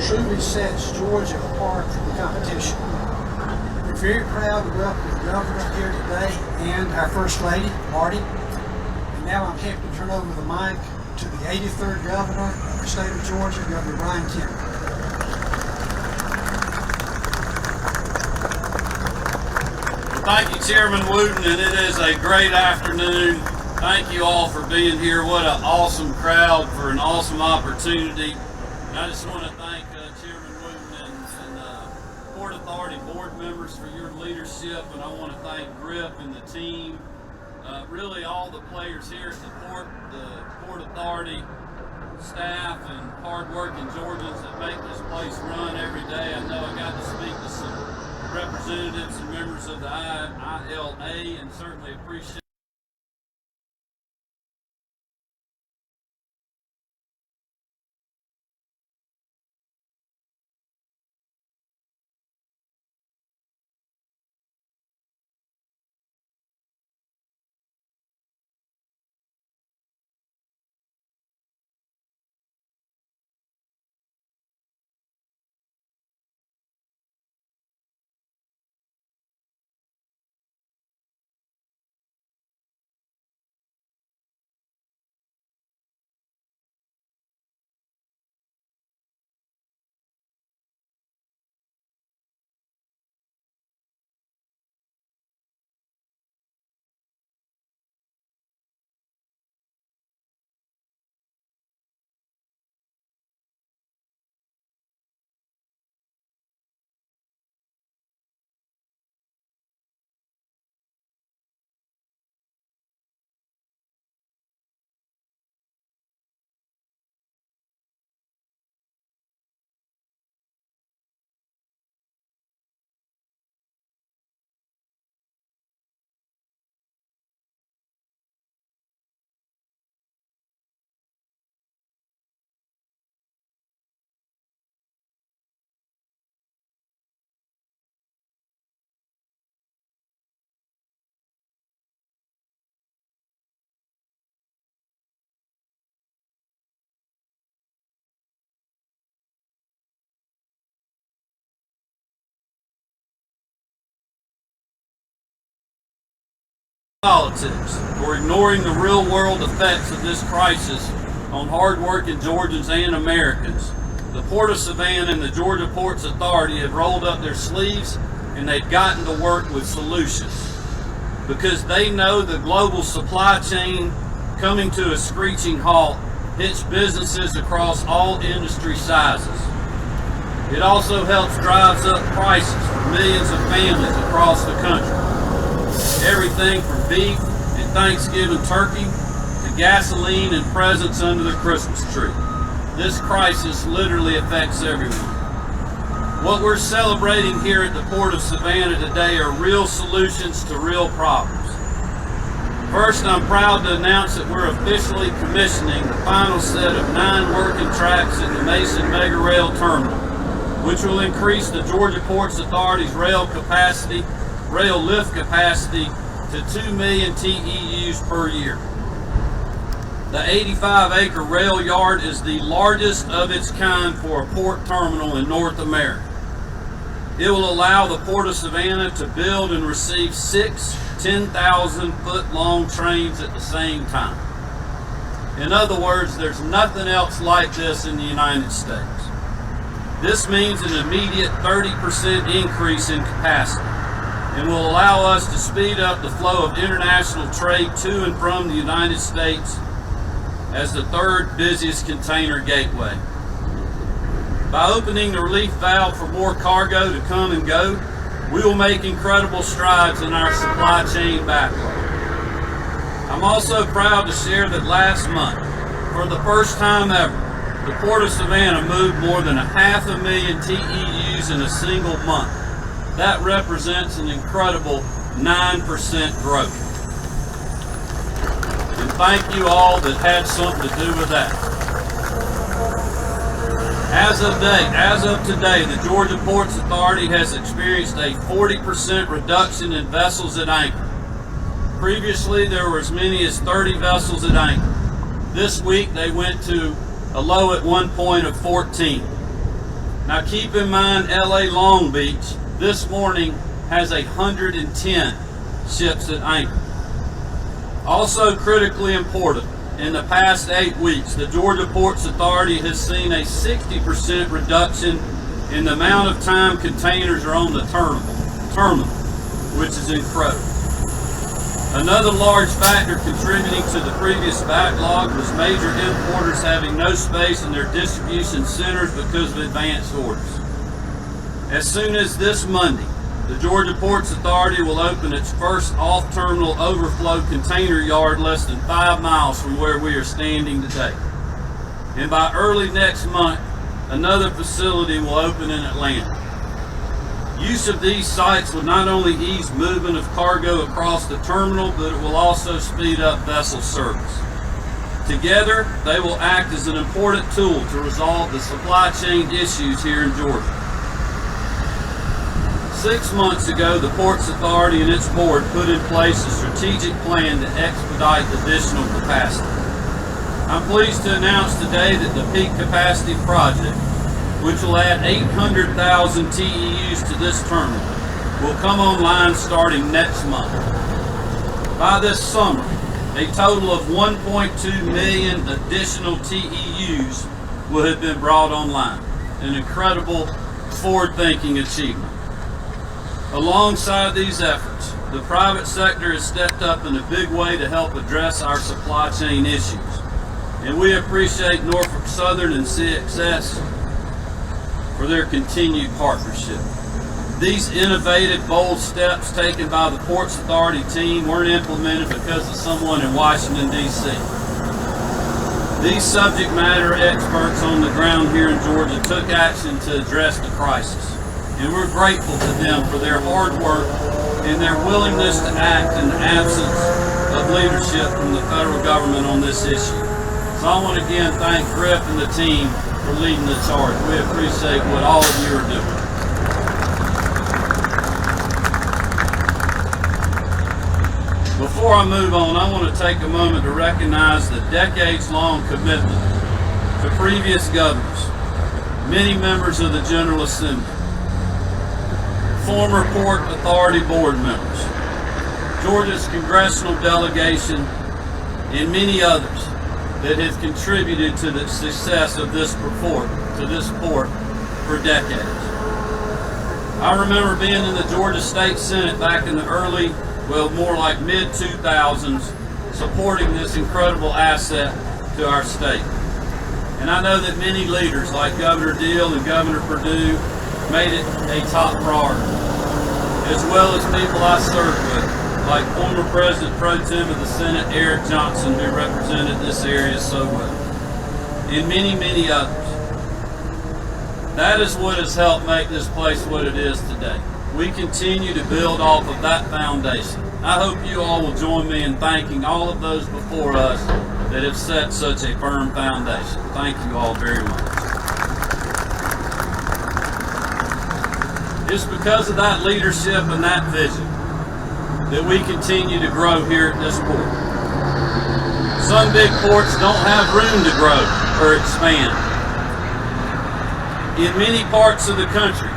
truly sets Georgia apart from the competition. We're very proud to welcome the governor here today and our First Lady, Marty. And now I'm happy to turn over the mic to the 83rd governor of the state of Georgia, Governor Kemp. Thank you, Chairman Wooten, and it is a great afternoon. Thank you all for being here. What an awesome crowd for an awesome opportunity. And I just want to thank Chairman Wooten and Port Authority board members for your leadership, and I want to thank Grip and the team, really all the players here at the Port Authority staff and hard-working Georgians that make this place run every day. I know I got to speak to some representatives and members of the ILA, and certainly appreciate politics or ignoring the real world effects of this crisis on hard-working Georgians and Americans. The Port of Savannah and the Georgia Ports Authority have rolled up their sleeves and they've gotten to work with solutions because they know the global supply chain coming to a screeching halt hits businesses across all industry sizes. It also helps drive up prices for millions of families across the country. Everything from beef and Thanksgiving turkey to gasoline and presents under the Christmas tree. This crisis literally affects everyone. What we're celebrating here at the Port of Savannah today are real solutions to real problems. First, I'm proud to announce that we're officially commissioning the final set of 9 working tracks in the Mason Mega Rail Terminal, which will increase the Georgia Ports Authority's rail lift capacity to 2 million TEUs per year. The 85-acre rail yard is the largest of its kind for a port terminal in North America. It will allow the Port of Savannah to build and receive 6 10,000-foot-long trains at the same time. In other words, there's nothing else like this in the United States. This means an immediate 30% increase in capacity and will allow us to speed up the flow of international trade to and from the United States as the 3rd busiest container gateway. By opening the relief valve for more cargo to come and go, we will make incredible strides in our supply chain backlog. I'm also proud to share that last month, for the first time ever, the Port of Savannah moved more than 500,000 TEUs in a single month. That represents an incredible 9% growth. And thank you all that had something to do with that. As of today, the Georgia Ports Authority has experienced a 40% reduction in vessels at anchor. Previously, there were as many as 30 vessels at anchor. This week, they went to a low at one point of 14. Now keep in mind, LA Long Beach this morning has 110 ships at anchor. Also critically important, in the past 8 weeks, the Georgia Ports Authority has seen a 60% reduction in the amount of time containers are on the terminal, which is incredible. Another large factor contributing to the previous backlog was major importers having no space in their distribution centers because of advanced orders. As soon as this Monday, the Georgia Ports Authority will open its first off-terminal overflow container yard less than 5 miles from where we are standing today. And by early next month, another facility will open in Atlanta. Use of these sites will not only ease movement of cargo across the terminal, but it will also speed up vessel service. Together, they will act as an important tool to resolve the supply chain issues here in Georgia. 6 months ago, the Ports Authority and its board put in place a strategic plan to expedite additional capacity. I'm pleased to announce today that the Peak Capacity Project, which will add 800,000 TEUs to this terminal, will come online starting next month. By this summer, a total of 1.2 million additional TEUs will have been brought online, an incredible forward-thinking achievement. Alongside these efforts, the private sector has stepped up in a big way to help address our supply chain issues, and we appreciate Norfolk Southern and CXS for their continued partnership. These innovative, bold steps taken by the Ports Authority team weren't implemented because of someone in Washington, D.C. These subject matter experts on the ground here in Georgia took action to address the crisis, and we're grateful to them for their hard work and their willingness to act in the absence of leadership from the federal government on this issue. So I want to again thank Griff and the team for leading the charge. We appreciate what all of you are doing. Before I move on, I want to take a moment to recognize the decades-long commitment to previous governors, many members of the General Assembly, former Port Authority board members, Georgia's congressional delegation, and many others that have contributed to the success of this port for decades. I remember being in the Georgia State Senate back in the early, more like mid-2000s, supporting this incredible asset to our state. And I know that many leaders like Governor Deal and Governor Perdue made it a top priority, as well as people I served with, like former President Pro Tem of the Senate, Eric Johnson, who represented this area so well, and many, many others. That is what has helped make this place what it is today. We continue to build off of that foundation. I hope you all will join me in thanking all of those before us that have set such a firm foundation. Thank you all very much. It's because of that leadership and that vision that we continue to grow here at this port. Some big ports don't have room to grow or expand. In many parts of the country,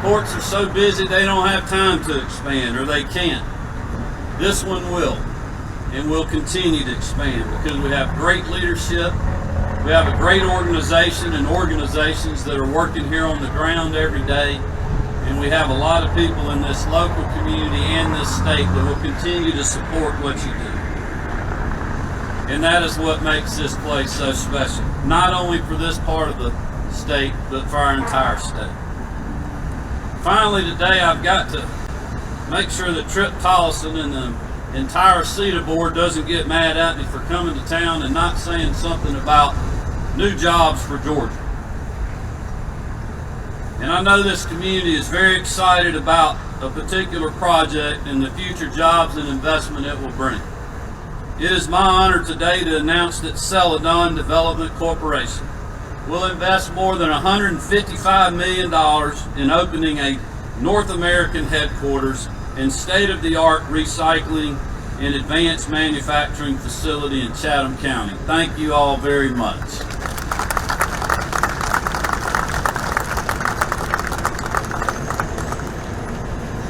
ports are so busy they don't have time to expand, or they can't. This one will, and will continue to expand because we have great leadership, we have a great organization and organizations that are working here on the ground every day, and we have a lot of people in this local community and this state that will continue to support what you do. And that is what makes this place so special, not only for this part of the state, but for our entire state. Finally today, I've got to make sure that Trip Tollison and the entire CETA board doesn't get mad at me for coming to town and not saying something about new jobs for Georgia. And I know this community is very excited about a particular project and the future jobs and investment it will bring. It is my honor today to announce that Celadon Development Corporation will invest more than $155 million in opening a North American headquarters and state-of-the-art recycling and advanced manufacturing facility in Chatham County. Thank you all very much.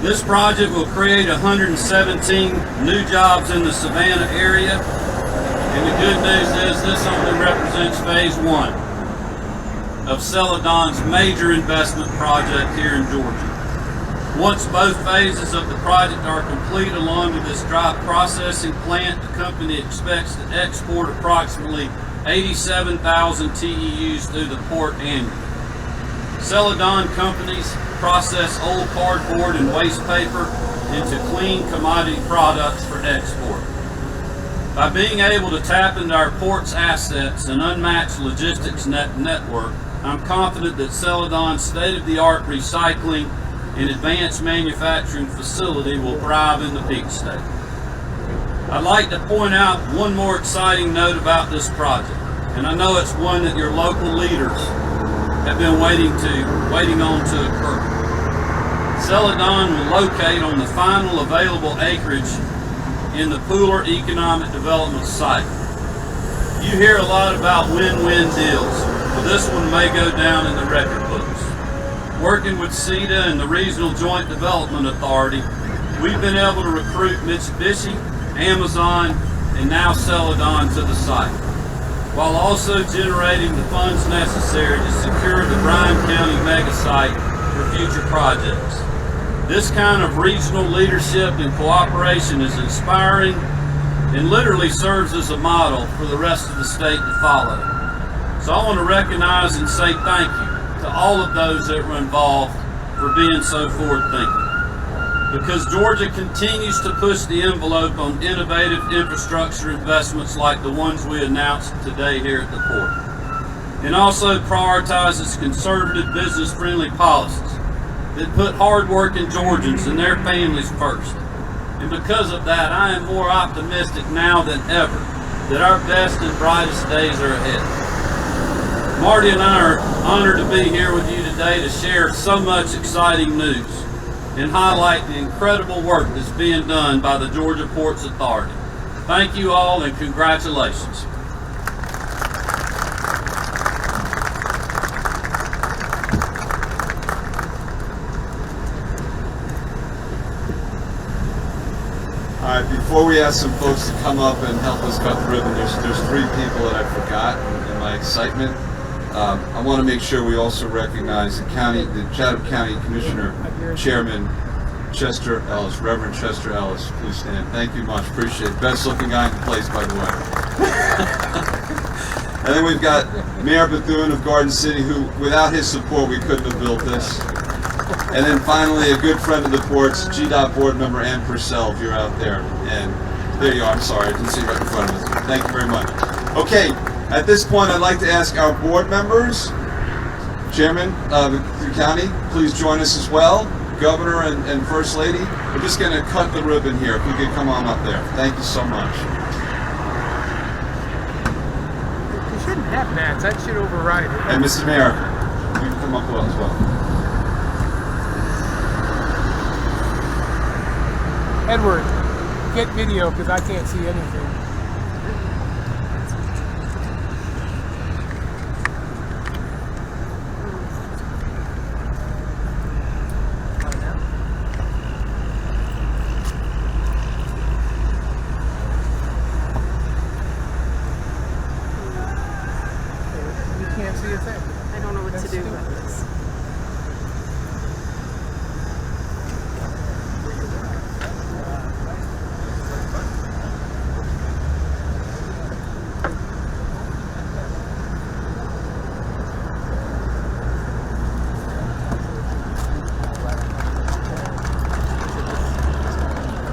This project will create 117 new jobs in the Savannah area, and the good news is this only represents phase one of Celadon's major investment project here in Georgia. Once both phases of the project are complete, along with this dry processing plant, the company expects to export approximately 87,000 TEUs through the port annually. Celadon companies process old cardboard and waste paper into clean commodity products for export. By being able to tap into our port's assets and unmatched logistics network, I'm confident that Celadon's state-of-the-art recycling and advanced manufacturing facility will thrive in the Peak State. I'd like to point out one more exciting note about this project, and I know it's one that your local leaders have been waiting on to occur. Celadon will locate on the final available acreage in the Pooler Economic Development Site. You hear a lot about win-win deals, but this one may go down in the record books. Working with CETA and the Regional Joint Development Authority, we've been able to recruit Mitsubishi, Amazon, and now Celadon to the site, while also generating the funds necessary to secure the Bryan County mega site for future projects. This kind of regional leadership and cooperation is inspiring and literally serves as a model for the rest of the state to follow. So I want to recognize and say thank you to all of those that were involved for being so forward-thinking. Because Georgia continues to push the envelope on innovative infrastructure investments like the ones we announced today here at the port, and also prioritizes conservative, business-friendly policies that put hard-working Georgians and their families first. And because of that, I am more optimistic now than ever that our best and brightest days are ahead. Marty and I are honored to be here with you today to share so much exciting news and highlight the incredible work that's being done by the Georgia Ports Authority. Thank you all and congratulations. All right, before we ask some folks to come up and help us cut the ribbon, there's three people that I forgot in my excitement. I want to make sure we also recognize the Chatham County Commissioner Chairman Chester Ellis, Reverend Chester Ellis. Please stand. Thank you much. Appreciate it. Best looking guy in the place, by the way. And then we've got Mayor Bethune of Garden City, who, without his support, we couldn't have built this. And then finally, a good friend of the ports, GDOT board member Ann Purcell, if you're out there. And there you are. I'm sorry, I didn't see you right in front of us. Thank you very much. Okay, at this point, I'd like to ask our board members, Chairman of the county, please join us as well. Governor and First Lady. We're just going to cut the ribbon here. If we could come on up there. Thank you so much. You shouldn't have mats. That should override it. And Mr. Mayor, you can come up well as well. Edward, get video because I can't see anything.